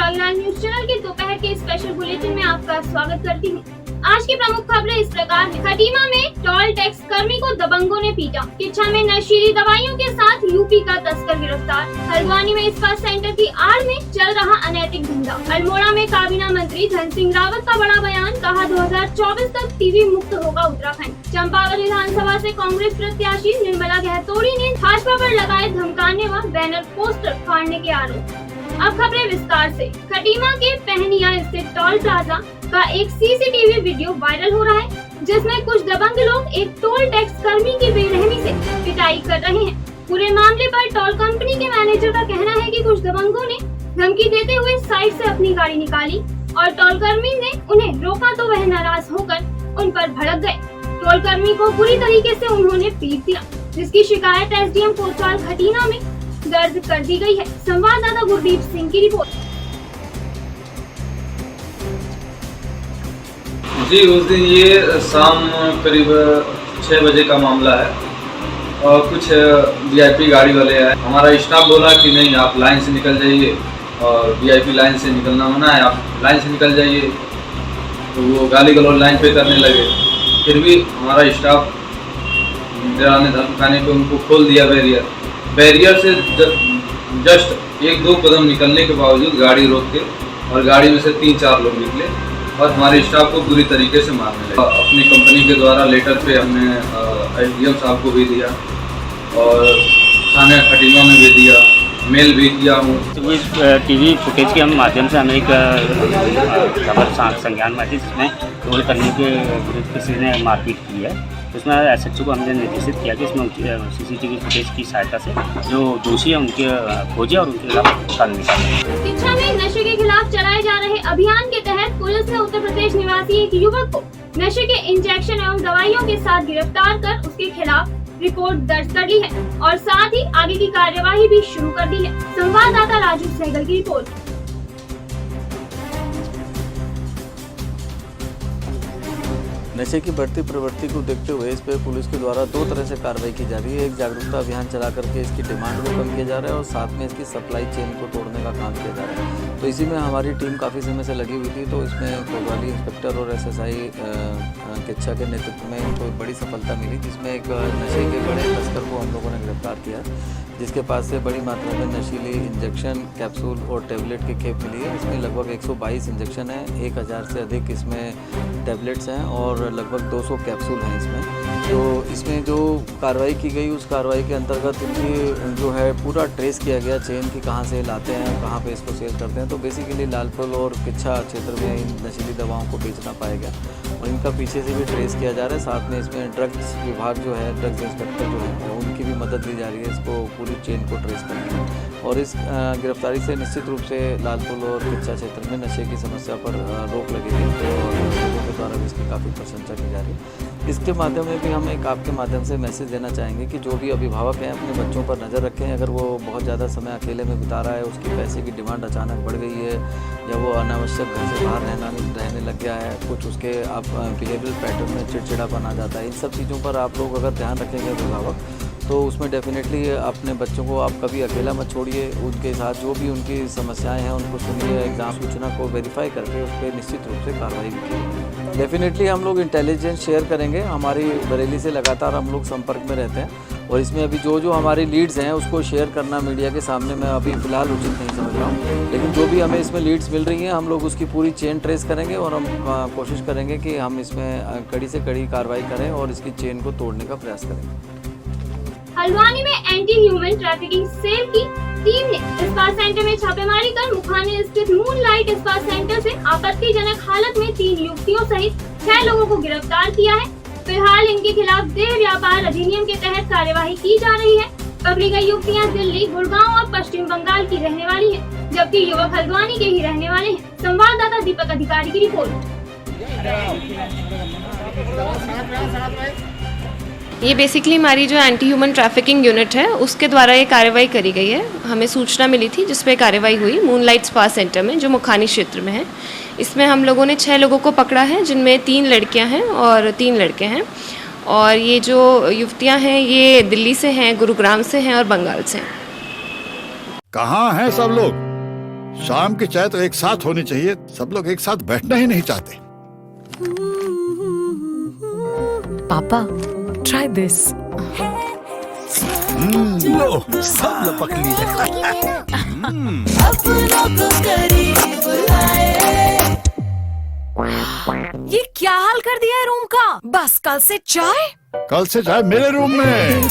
Baglan news channel के दोपहर के स्पेशल बुलेटिन में आपका स्वागत करती हूँ। आज की प्रमुख खबरें इस प्रकार हैं। खटीमा में टोल टैक्स कर्मी को दबंगों ने पीटा। किच्छा में नशीली दवाइयों के साथ यूपी का तस्कर गिरफ्तार। हल्द्वानी में इस्पात सेंटर की आड़ में चल रहा अनैतिक धंधा। अल्मोड़ा में काबीना मंत्री धन सिंह रावत का बड़ा बयान, कहा 2024 तक टीबी मुक्त होगा उत्तराखंड। चंपावत विधानसभा से कांग्रेस प्रत्याशी निर्मला गहतोड़ी ने भाजपा पर लगाए धमकाने व बैनर पोस्टर फाड़ने के आरोप। अब खबरें विस्तार से। खटीमा के पहनिया स्थित टोल प्लाजा का एक सीसीटीवी वीडियो वायरल हो रहा है, जिसमें कुछ दबंग लोग एक टोल टैक्स कर्मी की बेरहमी से पिटाई कर रहे हैं। पूरे मामले पर टोल कंपनी के मैनेजर का कहना है कि कुछ दबंगों ने धमकी देते हुए साइड से अपनी गाड़ी निकाली और टोल कर्मी ने उन्हें रोका तो वह नाराज होकर उन पर भड़क गए। टोल कर्मी को बुरी तरीके से उन्होंने पीट दिया, जिसकी शिकायत एसडीएम कोतवाल खटीमा में दर्ज कर दी गई है। संवाददाता गुरदीप सिंह की रिपोर्ट। जी, उस दिन ये शाम करीब 6 बजे का मामला है और कुछ वीआईपी गाड़ी वाले आए। हमारा स्टाफ बोला कि नहीं, आप लाइन से निकल जाइए और वीआईपी लाइन से निकलना मना है, आप लाइन से निकल जाइए। तो वो गाली गलौज लाइन पे करने लगे। फिर भी हमारा स्टाफ डराने धमकाने पे उनको खोल दिया बैरियर से जस्ट 1-2 कदम निकलने के बावजूद गाड़ी रोक के और गाड़ी में से 3-4 लोग निकले और हमारे स्टाफ को बुरी तरीके से मारने लगे। अपनी कंपनी के द्वारा लेटर पे हमने एसडीएम साहब को भी दिया और थाने खटीमा में भी दिया, मेल भी किया हूँ। तो इस टीवी फुटेज के हम माध्यम से हमें एक खबर संज्ञान में थी, जिसमें टोल करने के विरुद्ध किसी ने मारपीट की है। उसमें एसएचओ को हमने निर्देशित किया कि इसमें सीसीटीवी फुटेज की सहायता से जो दोषी है उनके खोजें और उनके खिलाफ कानूनी कार्रवाई। किच्छा में नशे के खिलाफ चलाए जा रहे अभियान के तहत पुलिस ने उत्तर प्रदेश निवासी एक युवक को नशे के इंजेक्शन एवं दवाइयों के साथ गिरफ्तार कर उसके खिलाफ रिपोर्ट दर्ज कर ली है और साथ ही आगे की कार्यवाही भी शुरू कर दी है। संवाददाता राजू सहगल की रिपोर्ट। नशे की बढ़ती प्रवृत्ति को देखते हुए इस पर पुलिस के द्वारा 2 तरह से कार्रवाई की जा रही है। एक जागरूकता अभियान चला करके इसकी डिमांड को कम किया जा रहा है और साथ में इसकी सप्लाई चेन को तोड़ने का काम किया जा रहा है। तो इसी में हमारी टीम काफ़ी समय से लगी हुई थी। तो इसमें कोतवाली इंस्पेक्टर और एसएसआई किच्छा के नेतृत्व में इनको बड़ी सफलता मिली, जिसमें एक नशे के बड़े तस्कर को हम लोगों ने गिरफ्तार किया, जिसके पास से बड़ी मात्रा में नशीली इंजेक्शन, कैप्सूल और टैबलेट की खेप मिली है। इसमें लगभग 122 इंजेक्शन है, 1000 से अधिक इसमें टैबलेट्स हैं और लगभग 200 कैप्सूल हैं इसमें। तो इसमें जो कार्रवाई की गई उस कार्रवाई के अंतर्गत इनकी जो है पूरा ट्रेस किया गया चेन की, कहाँ से लाते हैं, कहाँ पे इसको सेल करते हैं। तो बेसिकली लालपुर और किच्छा क्षेत्र में इन नशीली दवाओं को बेचना पाएगा और इनका पीछे से भी ट्रेस किया जा रहा है। साथ में इसमें ड्रग्स विभाग जो है, ड्रग्स इंस्पेक्टर जो है, उनकी भी मदद ली जा रही है इसको पूरी चेन को ट्रेस करने में। और इस गिरफ्तारी से निश्चित रूप से लालपुर और किच्छा क्षेत्र में नशे की समस्या पर रोक लगेगी और लोगों के द्वारा भी इसकी काफ़ी प्रशंसा की जा रही है। इसके माध्यम में भी हम एक आपके माध्यम से मैसेज देना चाहेंगे कि जो भी अभिभावक हैं अपने बच्चों पर नज़र रखें। अगर वो बहुत ज़्यादा समय अकेले में बिता रहा है, उसकी पैसे की डिमांड अचानक बढ़ गई है या वो अनावश्यक घर से बाहर रहने लग गया है, कुछ उसके आप बिहेवियल पैटर्न में चिड़चिड़ापन आ जाता है, इन सब चीज़ों पर आप लोग अगर ध्यान रखेंगे अभिभावक, तो उसमें डेफिनेटली अपने बच्चों को आप कभी अकेला मत छोड़िए। उनके साथ जो भी उनकी समस्याएं हैं उनको सुनिए, एग्ज़ाम सूचना को वेरीफाई करके उस पर निश्चित रूप से कार्रवाई की। डेफिनेटली हम लोग इंटेलिजेंस शेयर करेंगे। हमारी बरेली से लगातार हम लोग संपर्क में रहते हैं और इसमें अभी जो हमारी लीड्स हैं उसको शेयर करना मीडिया के सामने मैं अभी फ़िलहाल उचित नहीं समझ रहा हूँ, लेकिन जो भी हमें इसमें लीड्स मिल रही हैं हम लोग उसकी पूरी चेन ट्रेस करेंगे और हम कोशिश करेंगे कि हम इसमें कड़ी से कड़ी कार्रवाई करें और इसकी चेन को तोड़ने का प्रयास करेंगे। हल्द्वानी में एंटी ह्यूमन ट्रैफिकिंग सेल की टीम ने इस्पात सेंटर में छापेमारी कर मुखाने स्थित मूनलाइट इस्पात सेंटर से आपत्तिजनक हालत में 3 युवतियों सहित 6 लोगों को गिरफ्तार किया है। फिलहाल इनके खिलाफ देह व्यापार अधिनियम के तहत कार्यवाही की जा रही है। पकड़ी गई युवतियां दिल्ली, गुड़गांव और पश्चिम बंगाल की रहने वाली हैं, जबकि युवक हल्द्वानी के ही रहने वाले हैं। संवाददाता दीपक अधिकारी की रिपोर्ट। ये बेसिकली हमारी जो एंटी ह्यूमन ट्रैफिकिंग यूनिट है उसके द्वारा ये कार्रवाई करी गई है। हमें सूचना मिली थी जिस पे कार्रवाई हुई मूनलाइट स्पा सेंटर में जो मुखानी क्षेत्र में है। इसमें हम लोगों ने 6 लोगों को पकड़ा है, जिनमें 3 लड़कियां हैं और 3 लड़के हैं। और ये जो युवतियां हैं ये दिल्ली से हैं, गुरुग्राम से हैं और बंगाल से हैं। कहाँ हैं सब लोग? शाम की चाय तो एक साथ होनी चाहिए, सब लोग एक साथ बैठना ही नहीं चाहते। पापा, try this. लो, सब लपक लिए। ये क्या हाल कर दिया है रूम का? बस कल से चाय? कल से चाय मेरे रूम में।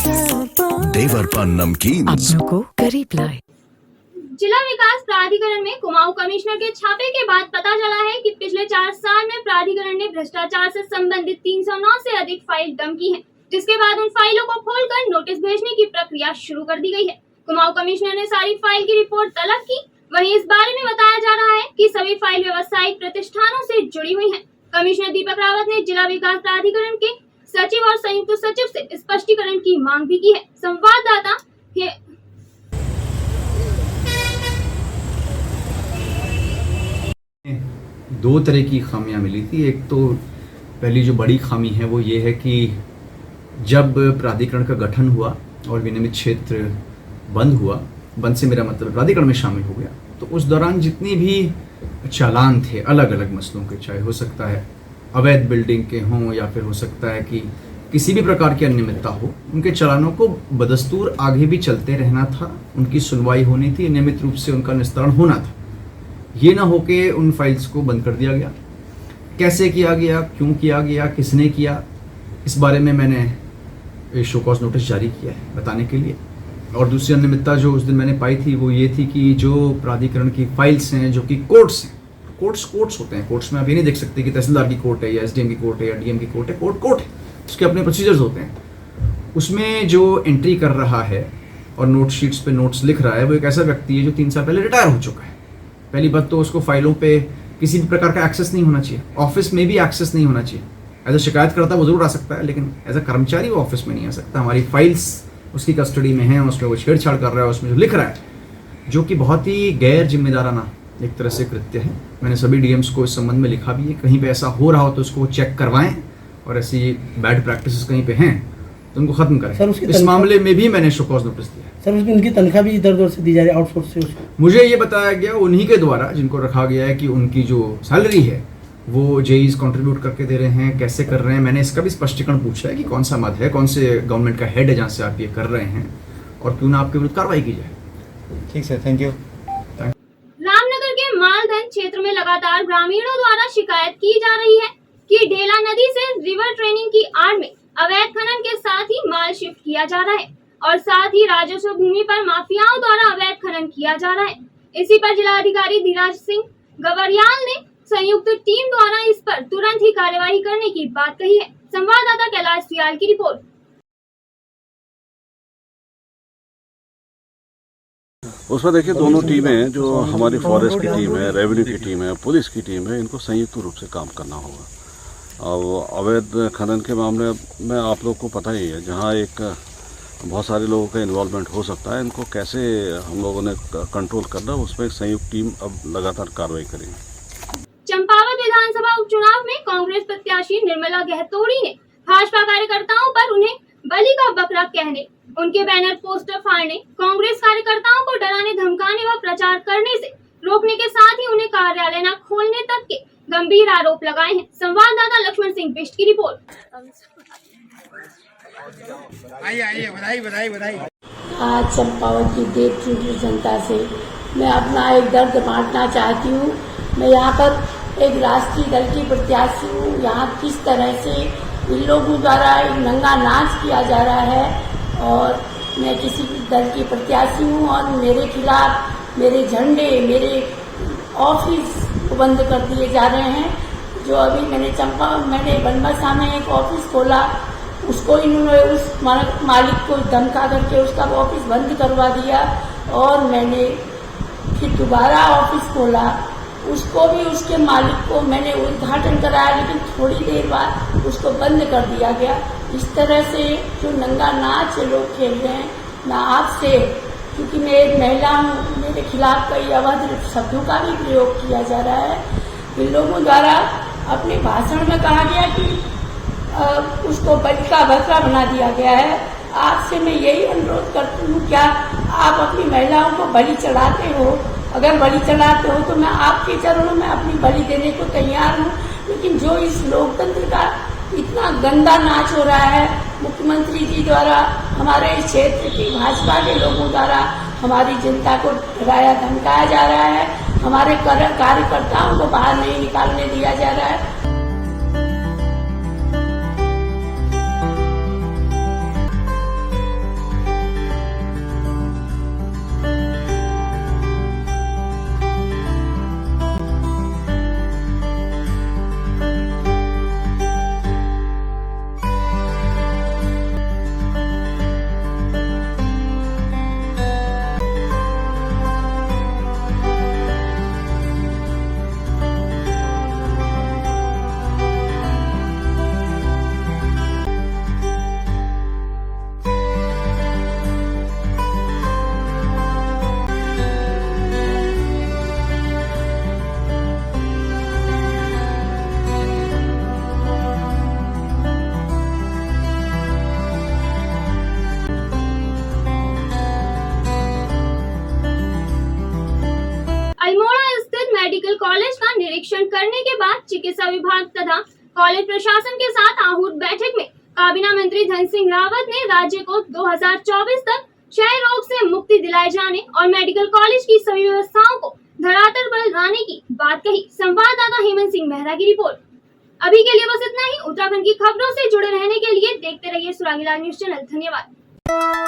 देवरपन नमकीन अपनों को करीब लाए। जिला विकास प्राधिकरण में कुमाऊं कमिश्नर के छापे के बाद पता चला है कि पिछले 4 साल में प्राधिकरण ने भ्रष्टाचार से संबंधित 309 से अधिक फाइल डंप की हैं, जिसके बाद उन फाइलों को खोलकर नोटिस भेजने की प्रक्रिया शुरू कर दी गई है। कुमाऊं कमिश्नर ने सारी फाइल की रिपोर्ट तलब की। वहीं इस बारे में बताया जा रहा है कि सभी फाइल व्यवसायिक प्रतिष्ठानों से जुड़ी हुई हैं। कमिश्नर दीपक रावत ने जिला विकास प्राधिकरण के सचिव और संयुक्त सचिव से स्पष्टीकरण की मांग भी की है। संवाददाता दो तरह की खामियां मिली थी। एक तो पहली जो बड़ी खामी है वो ये है कि जब प्राधिकरण का गठन हुआ और विनियमित क्षेत्र बंद हुआ, बंद से मेरा मतलब प्राधिकरण में शामिल हो गया, तो उस दौरान जितने भी चालान थे अलग अलग मसलों के, चाहे हो सकता है अवैध बिल्डिंग के हों या फिर हो सकता है कि किसी भी प्रकार की अनियमितता हो, उनके चालानों को बदस्तूर आगे भी चलते रहना था, उनकी सुनवाई होनी थी, नियमित रूप से उनका निस्तारण होना था। ये ना हो कि उन फाइल्स को बंद कर दिया गया। कैसे किया गया, क्यों किया गया, किसने किया, इस बारे में मैंने शो कॉज नोटिस जारी किया है बताने के लिए। और दूसरी अनियमितता जो उस दिन मैंने पाई थी वो ये थी कि जो प्राधिकरण की फाइल्स हैं जो कि कोर्ट्स हैं, कोर्ट्स होते हैं, कोर्ट्स में आप ये नहीं देख सकते कि तहसीलदार की कोर्ट है या एसडीएम की कोर्ट है या डीएम की कोर्ट है, कोर्ट है, उसके अपने प्रोसीजर्स होते हैं। उसमें जो एंट्री कर रहा है और नोट शीट्स पे नोट्स लिख रहा है वो एक ऐसा व्यक्ति है जो 3 साल पहले रिटायर हो चुका है। पहली बात तो उसको फाइलों पे किसी भी प्रकार का एक्सेस नहीं होना चाहिए, ऑफिस में भी एक्सेस नहीं होना चाहिए। एज अ शिकायतकर्ता वो जरूर आ सकता है, लेकिन एज अ कर्मचारी वो ऑफिस में नहीं आ सकता। हमारी फाइल्स उसकी कस्टडी में हैं, उसमें वो छेड़छाड़ कर रहा है, उसमें जो लिख रहा है, जो कि बहुत ही गैर जिम्मेदाराना एक तरह से कृत्य है। मैंने सभी डीएम्स को इस संबंध में लिखा भी है, कहीं पे ऐसा हो रहा हो तो उसको चेक करवाएं और ऐसी बैड प्रैक्टिसेस कहीं पे हैं तो उनको खत्म करें। सर, इस मामले में भी मैंने शो कॉज नोटिस दिया। सर, उसमें उनकी तनख्वाह भी इधर उधर से दी जा रही है, आउटसोर्स से उसको। मुझे ये बताया गया उन्हीं के द्वारा जिनको रखा गया है कि उनकी जो सैलरी है वो जेईज कंट्रीब्यूट करके दे रहे हैं, कैसे कर रहे हैं। मैंने इसका भी स्पष्टीकरण पूछा है कि कौन सा मद है, कौन से गवर्नमेंट का हेड है जहाँ से आप ये कर रहे हैं और क्यों ना आपके विरुद्ध कार्रवाई की जाए। ठीक सर, थैंक यू। रामनगर के मालधन क्षेत्र में लगातार ग्रामीणों द्वारा शिकायत की जा रही है कि ढेला नदी से रिवर ट्रेनिंग की आड़ में अवैध खनन के साथ ही माल शिफ्ट किया जा रहा है और साथ ही राजस्व भूमि पर माफियाओं द्वारा अवैध खनन किया जा रहा है। इसी पर जिलाधिकारी धीराज सिंह गवरियाल ने संयुक्त टीम द्वारा इस पर तुरंत ही कार्यवाही करने की बात कही है। संवाददाता कैलाश सियाल की रिपोर्ट। उसमें देखिए दोनों टीमें, जो हमारी फॉरेस्ट की टीम है, रेवेन्यू की टीम है, पुलिस की टीम है, इनको संयुक्त रूप से काम करना होगा। और अवैध खनन के मामले में आप लोग को पता ही है, जहाँ एक बहुत सारे लोगों का इन्वॉल्वमेंट हो सकता है, इनको कैसे हम लोगों ने कंट्रोल करना, उसमें संयुक्त टीम अब लगातार कार्रवाई करेगी। चंपावत विधानसभा उपचुनाव में कांग्रेस प्रत्याशी निर्मला गहतोड़ी ने भाजपा कार्यकर्ताओं पर उन्हें बलि का बकरा कहने, उनके बैनर पोस्टर फाड़ने, कांग्रेस कार्यकर्ताओं को डराने धमकाने व प्रचार करने से रोकने के साथ ही उन्हें कार्यालय न खोलने तक के गंभीर आरोप लगाए हैं। संवाददाता लक्ष्मण सिंह बिष्ट की रिपोर्ट। आइए, बधाई। आज चंपावत की देख चुकी जनता से मैं अपना एक दर्द बांटना चाहती हूँ। मैं यहाँ पर एक राष्ट्रीय दल की प्रत्याशी हूँ। यहाँ किस तरह से इन लोगों द्वारा एक नंगा नाच किया जा रहा है और मैं किसी दल की प्रत्याशी हूँ और मेरे खिलाफ मेरे झंडे, मेरे ऑफिस को बंद कर दिए जा रहे हैं। जो अभी मैंने बनबसा में एक ऑफिस खोला, उसको इन्होंने उस मालिक को धमका करके उसका ऑफिस बंद करवा दिया और मैंने फिर दोबारा ऑफिस खोला, उसको भी उसके मालिक को मैंने उद्घाटन कराया, लेकिन थोड़ी देर बाद उसको बंद कर दिया गया। इस तरह से जो नंगा नाच लोग खेल रहे हैं, मैं आपसे, क्योंकि मैं एक महिला हूँ, मेरे खिलाफ कई अभद्र शब्दों का भी प्रयोग किया जा रहा है। इन लोगों द्वारा अपने भाषण में कहा गया कि उसको बलि का बकरा बना दिया गया है। आपसे मैं यही अनुरोध करती हूँ, क्या आप अपनी महिलाओं को बलि चढ़ाते हो? अगर बलि चढ़ाते हो तो मैं आपके चरणों में अपनी बलि देने को तैयार हूँ। लेकिन जो इस लोकतंत्र का इतना गंदा नाच हो रहा है मुख्यमंत्री जी द्वारा, हमारे इस क्षेत्र की भाजपा के लोगों द्वारा हमारी जनता को डराया धमकाया जा रहा है, हमारे कार्यकर्ताओं को बाहर नहीं निकालने दिया जा रहा है। मेडिकल कॉलेज का निरीक्षण करने के बाद चिकित्सा विभाग तथा कॉलेज प्रशासन के साथ आहूत बैठक में काबीना मंत्री धन सिंह रावत ने राज्य को 2024 तक क्षय रोग से मुक्ति दिलाए जाने और मेडिकल कॉलेज की सभी व्यवस्थाओं को धरातल पर लाने की बात कही। संवाददाता हेमंत सिंह मेहरा की रिपोर्ट। अभी के लिए बस इतना ही। उत्तराखंड की खबरों से जुड़े रहने के लिए देखते रहिए सुरागीला न्यूज चैनल। धन्यवाद।